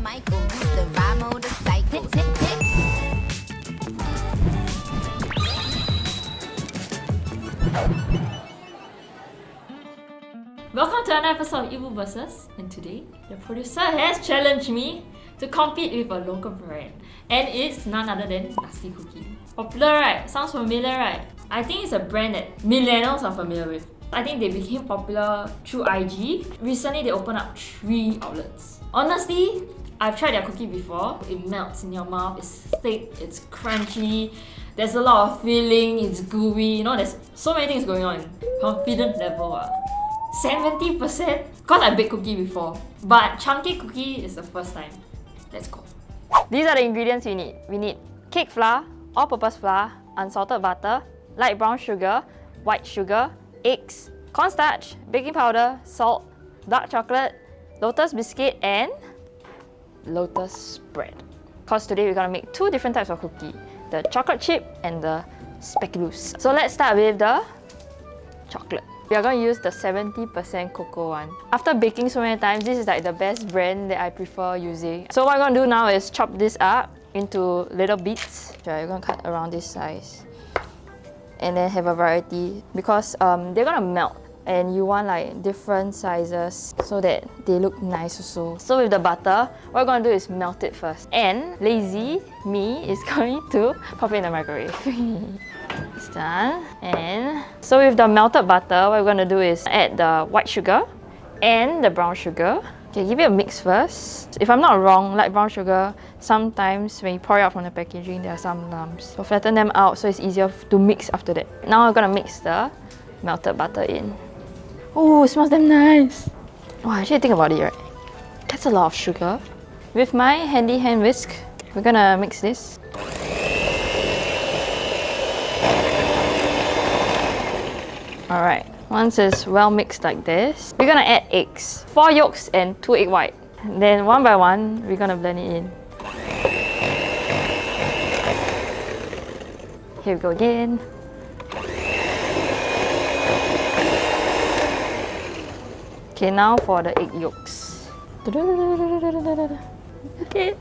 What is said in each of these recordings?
Michael, Mr. Ramo the Psycho. Tick, tick, tick. Welcome to another episode of Eatbook Versus, and today the producer has challenged me to compete with a local brand, and it's none other than Nasi Cookie. Popular, right? Sounds familiar, right? I think it's a brand that millennials are familiar with. I think they became popular through IG. Recently, they opened up 3 outlets. Honestly, I've tried their cookie before. It melts in your mouth, it's thick, it's crunchy, there's a lot of filling, it's gooey, you know, there's so many things going on. Confident level, 70%? Cause I baked cookie before, but chunky cookie is the first time. Let's go. These are the ingredients we need. We need cake flour, all-purpose flour, unsalted butter, light brown sugar, white sugar, eggs, cornstarch, baking powder, salt, dark chocolate, Lotus biscuit, and Lotus spread. Cause today we're gonna make 2 different types of cookie, the chocolate chip and the Speculoos. So let's start with the chocolate. We are going to use the 70% cocoa one. After baking so many times, this is like the best brand that I prefer using. So what I'm going to do now is chop this up into little bits. You're going to cut around this size. And then have a variety because they're going to melt. And you want like different sizes so that they look nice also. So with the butter, what we're going to do is melt it first. And lazy me is going to pop it in the microwave. It's done. And so with the melted butter, what we're going to do is add the white sugar and the brown sugar. Okay, give it a mix first. If I'm not wrong, light brown sugar, sometimes when you pour it out from the packaging, there are some lumps. So flatten them out so it's easier to mix after that. Now we're going to mix the melted butter in. Oh, it smells damn nice. Oh, actually think about it, right? That's a lot of sugar. With my handy hand whisk, we're gonna mix this. Alright, once it's well mixed like this, we're gonna add eggs. 4 yolks and 2 egg white. Then one by one, we're gonna blend it in. Here we go again. Okay, now for the egg yolks. Okay.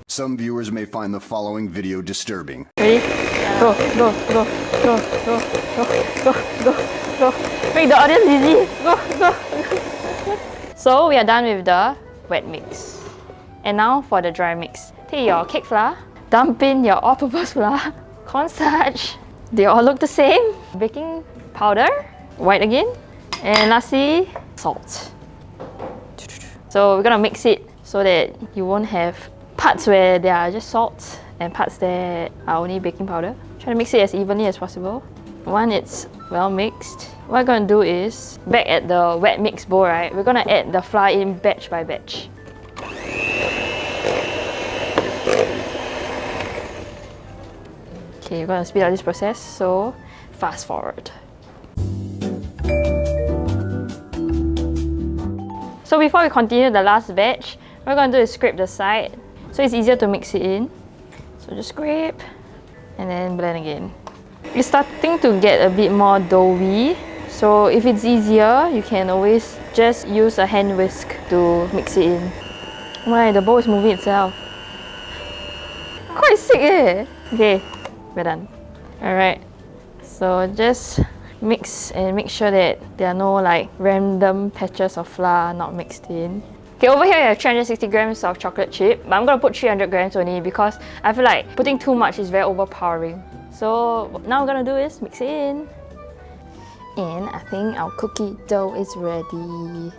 Some viewers may find the following video disturbing. Ready? Go, go, go, go, go, go, go, go, go. Make the audience dizzy. Go, go. So we are done with the wet mix. And now for the dry mix. Take your cake flour, dump in your all-purpose flour, cornstarch. They all look the same. Baking powder, white again. And lastly, salt. So we're gonna mix it so that you won't have parts where there are just salt and parts that are only baking powder. Try to mix it as evenly as possible. Once it's well mixed, what we're gonna do is, back at the wet mix bowl, right, we're gonna add the flour in batch by batch. Okay, we're gonna speed up this process, so fast forward. So before we continue the last batch, what we're going to do is scrape the side so it's easier to mix it in. So just scrape and then blend again. It's starting to get a bit more doughy, so if it's easier, you can always just use a hand whisk to mix it in. Oh my, the bowl is moving itself. Quite sick eh? Okay, we're done. Alright, so just mix and make sure that there are no like random patches of flour not mixed in. Okay, over here I have 360 grams of chocolate chip, but I'm gonna put 300 grams only because I feel like putting too much is very overpowering. So now what I'm gonna do is mix it in. And I think our cookie dough is ready.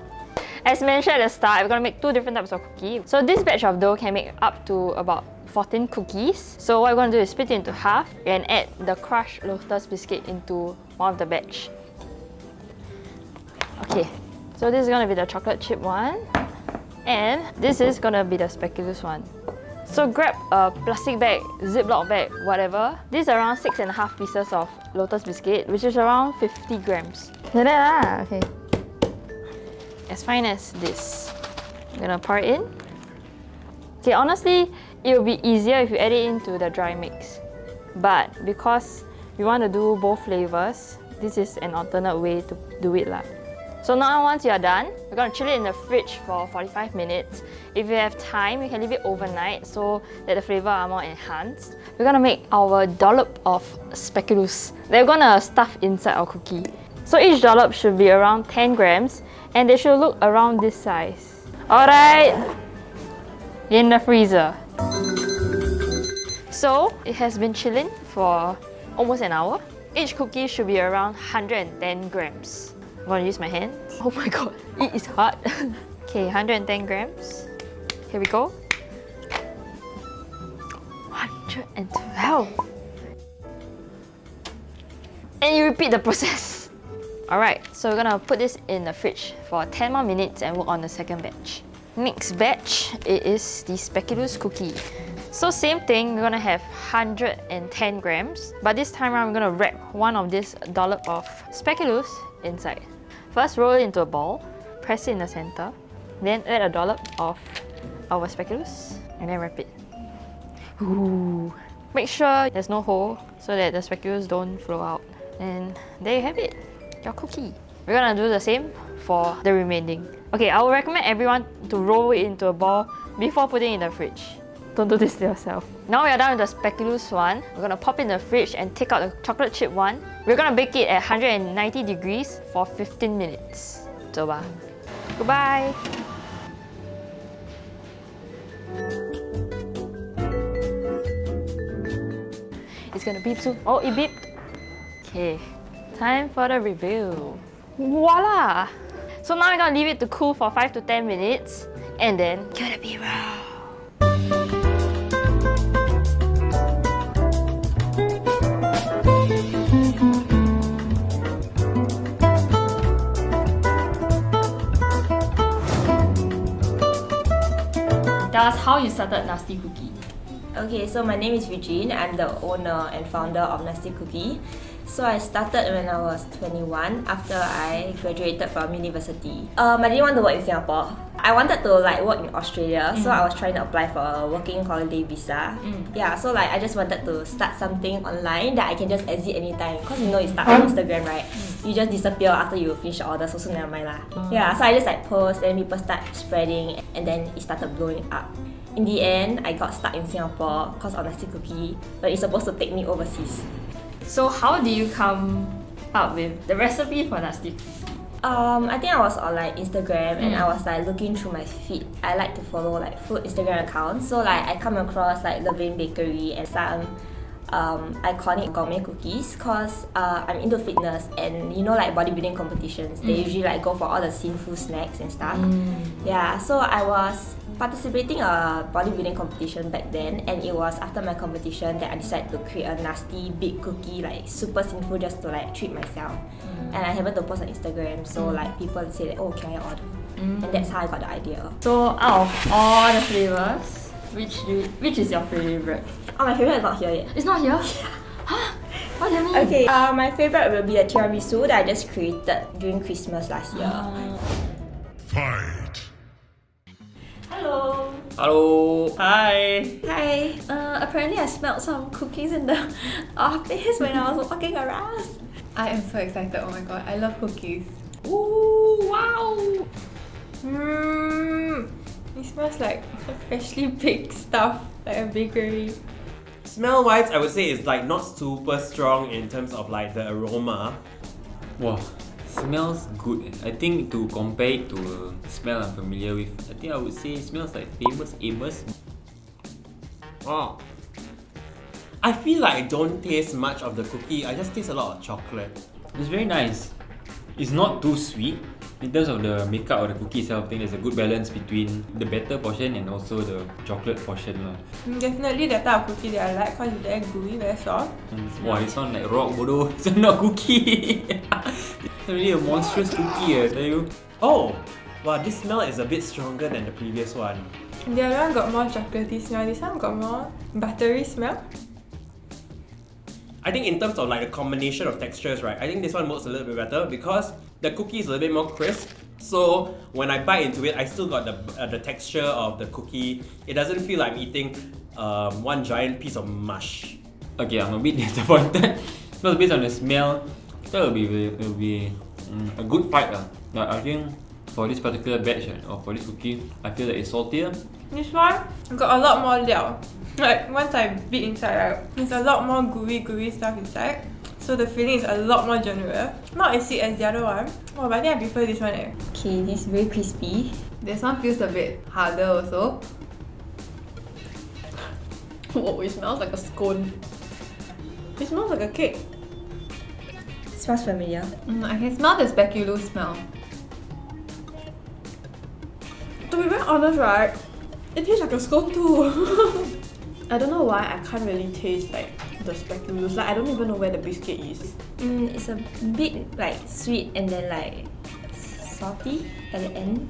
As mentioned at the start, we're gonna make 2 different types of cookie. So this batch of dough can make up to about 14 cookies. So what we're going to do is split it into half and add the crushed Lotus biscuit into one of the batch. Okay, so this is going to be the chocolate chip one. And this is going to be the Speculoos one. So grab a plastic bag, Ziploc bag, whatever. This is around 6.5 pieces of Lotus biscuit, which is around 50 grams. Like that, okay. As fine as this. I'm going to pour it in. Okay, honestly, it will be easier if you add it into the dry mix. But because we want to do both flavors, this is an alternate way to do it lah. So now once you're done, we're gonna chill it in the fridge for 45 minutes. If you have time, you can leave it overnight so that the flavor are more enhanced. We're gonna make our dollop of speculoos that we're gonna stuff inside our cookie. So each dollop should be around 10 grams and they should look around this size. Alright, in the freezer. So it has been chilling for almost an hour. Each cookie should be around 110 grams. I'm gonna use my hand. Oh my god, it is hot. Okay, 110 grams. Here we go. 112. And you repeat the process. Alright, so we're gonna put this in the fridge for 10 more minutes and work on the second batch. Next batch, it is the Speculoos cookie. So same thing, we're gonna have 110 grams, but this time around we're gonna wrap one of this dollop of Speculoos inside. First roll it into a ball, press it in the center, then add a dollop of our Speculoos and then wrap it. Ooh. Make sure there's no hole so that the Speculoos don't flow out. And there you have it, your cookie. We're gonna do the same for the remaining. Okay, I would recommend everyone to roll it into a ball before putting it in the fridge. Don't do this to yourself. Now we are done with the Speculoos one. We're gonna pop it in the fridge and take out the chocolate chip one. We're gonna bake it at 190 degrees for 15 minutes. 走吧. Goodbye! It's gonna beep soon. Oh, it beeped. Okay, time for the review. Voila! So now we're gonna leave it to cool for 5 to 10 minutes and then cue the B-roll. Tell us how you started Nasty Cookie. Okay, so my name is Regine. I'm the owner and founder of Nasty Cookie. So I started when I was 21 after I graduated from university. I didn't want to work in Singapore. I wanted to work in Australia, so I was trying to apply for a working holiday visa. Yeah, so I just wanted to start something online that I can just exit anytime. Cause you know you start on Instagram, right? You just disappear after you finish the order, so never mind lah. Yeah, so I just post and people start spreading and then it started blowing up. In the end, I got stuck in Singapore because of Nasty Cookie, but it's supposed to take me overseas. So how do you come up with the recipe for Nasty Cookie? I think I was on Instagram and I was looking through my feed. I like to follow food Instagram accounts. So I come across Levin Bakery and some iconic gourmet cookies cause I'm into fitness and you know bodybuilding competitions. They usually go for all the sinful snacks and stuff. Yeah, so I was participating a bodybuilding competition back then and it was after my competition that I decided to create a nasty big cookie super sinful just to treat myself. And I happened to post on Instagram so people say that, oh, can I order? And that's how I got the idea. So out of all the flavors, which is your favorite? Oh, my favorite is not here yet. It's not here? Huh? What do you mean? Okay, my favorite will be a tiramisu that I just created during Christmas last year. Fight. Hello. Hello. Hi. Hi. Apparently I smelled some cookies in the office when I was walking around. I am so excited, oh my god, I love cookies. Ooh, wow. It smells like freshly baked stuff, like a bakery. Smell wise, I would say it's not super strong in terms of the aroma. Wow, smells good. I think to compare it to a smell I'm familiar with, I think I would say it smells like Famous Amos. Oh. I feel I don't taste much of the cookie, I just taste a lot of chocolate. It's very nice. It's not too sweet. In terms of the makeup of the cookie itself, I think there's a good balance between the batter portion and also the chocolate portion. Definitely that type of cookie that I like because it's very gooey, very soft. Wow, this one like rock bodoh. It's not cookie. It's really a monstrous cookie, I tell you. Oh! Wow, this smell is a bit stronger than the previous one. The other one got more chocolatey smell, this one got more buttery smell. I think in terms of the combination of textures, right, I think this one works a little bit better because the cookie is a little bit more crisp. So when I bite into it, I still got the texture of the cookie. It doesn't feel like I'm eating one giant piece of mush. Okay, I'm a bit disappointed. Because based on the smell, I thought it will be a good fight. Like, I think for this particular batch or for this cookie, I feel that it's saltier. This one got a lot more liao. Like once I bit inside, right, there's a lot more gooey stuff inside. So the filling is a lot more generous. Not as sweet as the other one. Oh, but I think I prefer this one. Okay, this is very crispy. This one feels a bit harder also. Whoa, it smells like a scone. It smells like a cake. It smells familiar. I can smell the speculoos smell. To be very honest, right, it tastes like a scone too. I don't know why I can't really taste like the speculoos. Like I don't even know where the biscuit is. It's a bit like sweet and then like salty at the end.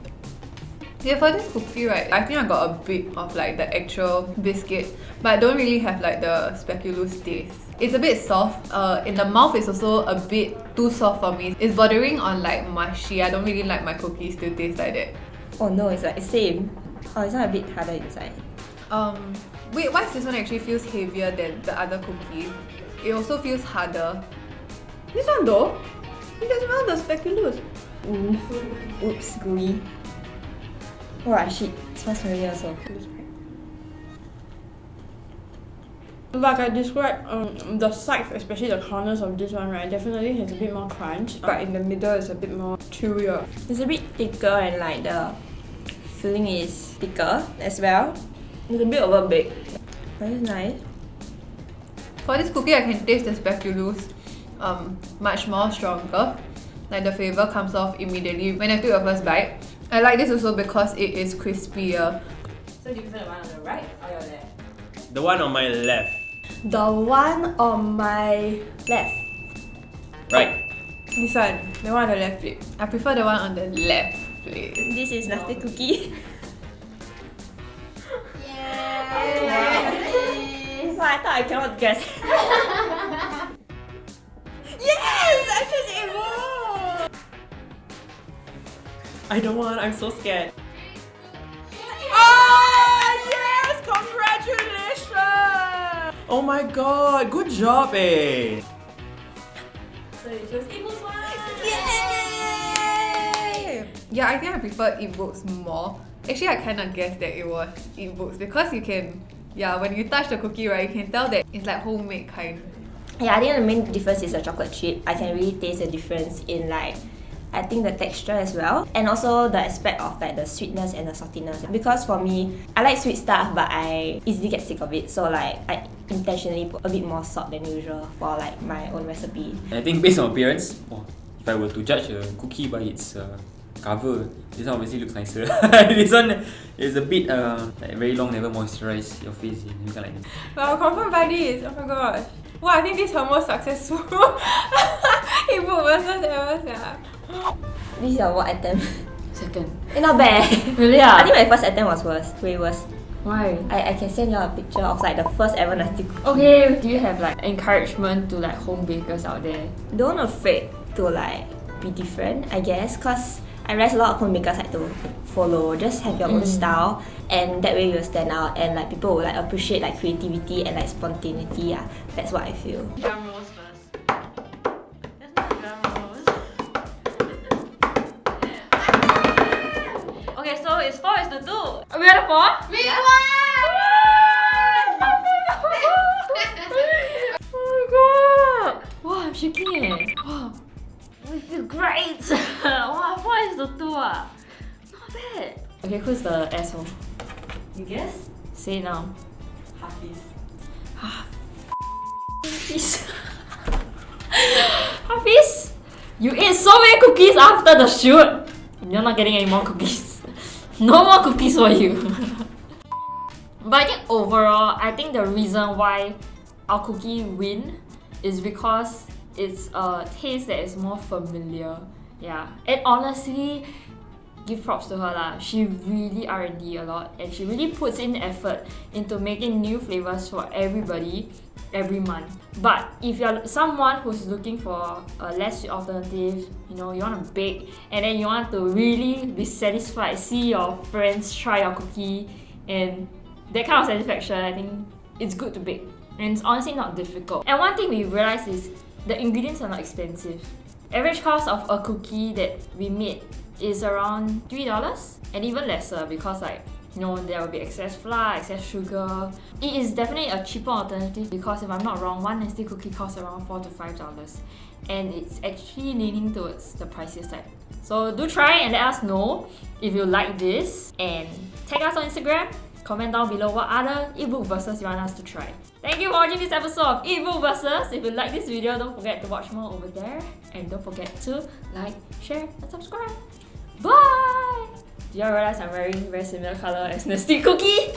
Yeah, for this cookie, right, I think I got a bit of like the actual biscuit, but I don't really have like the speculoos taste. It's a bit soft. In the mouth, it's also a bit too soft for me. It's bordering on like mushy. I don't really like my cookies to taste like that. Oh no, it's like the same. Oh, it's not a bit harder inside. Wait, why this one actually feels heavier than the other cookie? It also feels harder. This one though, you can smell the speculoos. Oops, gooey. Oh shit, it smells familiar also. Like I described, the sides, especially the corners of this one, right, definitely has a bit more crunch. But in the middle, it's a bit more chewier. It's a bit thicker and like the filling is thicker as well. It's a bit overbaked. But it's nice. For this cookie, I can taste the speculoos much more stronger. Like the flavor comes off immediately when I took the first bite. I like this also because it is crispier. So do you prefer the one on the right or your left? The one on my left. The one on my left. Right. This one, the one on the left flip. I prefer the one on the left, please. This is nasty cookie. Wow, I thought I cannot guess. Yes! I chose Evo! I don't want, I'm so scared. Oh yes! Congratulations! Oh my god, good job, eh? So you chose Evo's one! Yay! Yeah, I think I prefer Eatbooks more. Actually, I kind of guessed that it was Eatbooks because you can, when you touch the cookie, right, you can tell that it's like homemade kind. Yeah, I think the main difference is the chocolate chip. I can really taste the difference in like, I think the texture as well. And also the aspect of like the sweetness and the saltiness. Because for me, I like sweet stuff but I easily get sick of it. So like, I intentionally put a bit more salt than usual for like my own recipe. I think based on appearance, if I were to judge a cookie by its cover, this one obviously looks nicer. This one is a bit like very long, never moisturize your face. You can't like this. But I'll confirm buy this. Oh my gosh. Wow, I think this is her most successful Eatbook versus ever. This is your what attempt? Second. Not bad. Really? I think my first attempt was worse. Way worse. Why? I can send you a picture of like the first ever nasty cookie. Okay, do you have like encouragement to like home bakers out there? Don't afraid to like be different, I guess, cause I realize a lot of homemakers like to follow, just have your own style, and that way you'll stand out, and like people will like appreciate like creativity and like spontaneity. Yeah, that's what I feel. Drum rolls first. There's no drum rolls. Okay, so it's 4:2. We are the 4? We won! Oh my god! Wow, I'm shaking it. Wow. We feel great! Wow, 4:2 ah. Not bad. Okay, who's the asshole? You guess? Say it now. Hafiz. Hafiz. Hafiz, you ate so many cookies after the shoot. You're not getting any more cookies. No more cookies for you. But I think overall, I think the reason why our cookie win is because it's a taste that is more familiar. Yeah, and honestly, give props to her lah. She really R&D a lot and she really puts in effort into making new flavors for everybody every month. But if you're someone who's looking for a less sweet alternative, you know, you want to bake and then you want to really be satisfied, see your friends try your cookie and that kind of satisfaction, I think it's good to bake. And it's honestly not difficult. And one thing we realized is the ingredients are not expensive. Average cost of a cookie that we made is around $3 and even lesser because like there will be excess flour, excess sugar. It is definitely a cheaper alternative because if I'm not wrong, one nasty cookie costs around $4 to $5 and it's actually leaning towards the pricier side. So do try and let us know if you like this and tag us on Instagram. Comment down below what other Eatbook versus you want us to try. Thank you for watching this episode of Eatbook versus. If you like this video, don't forget to watch more over there and don't forget to like, share and subscribe. Bye! Do you realize I'm wearing very similar color as Nasty Cookie?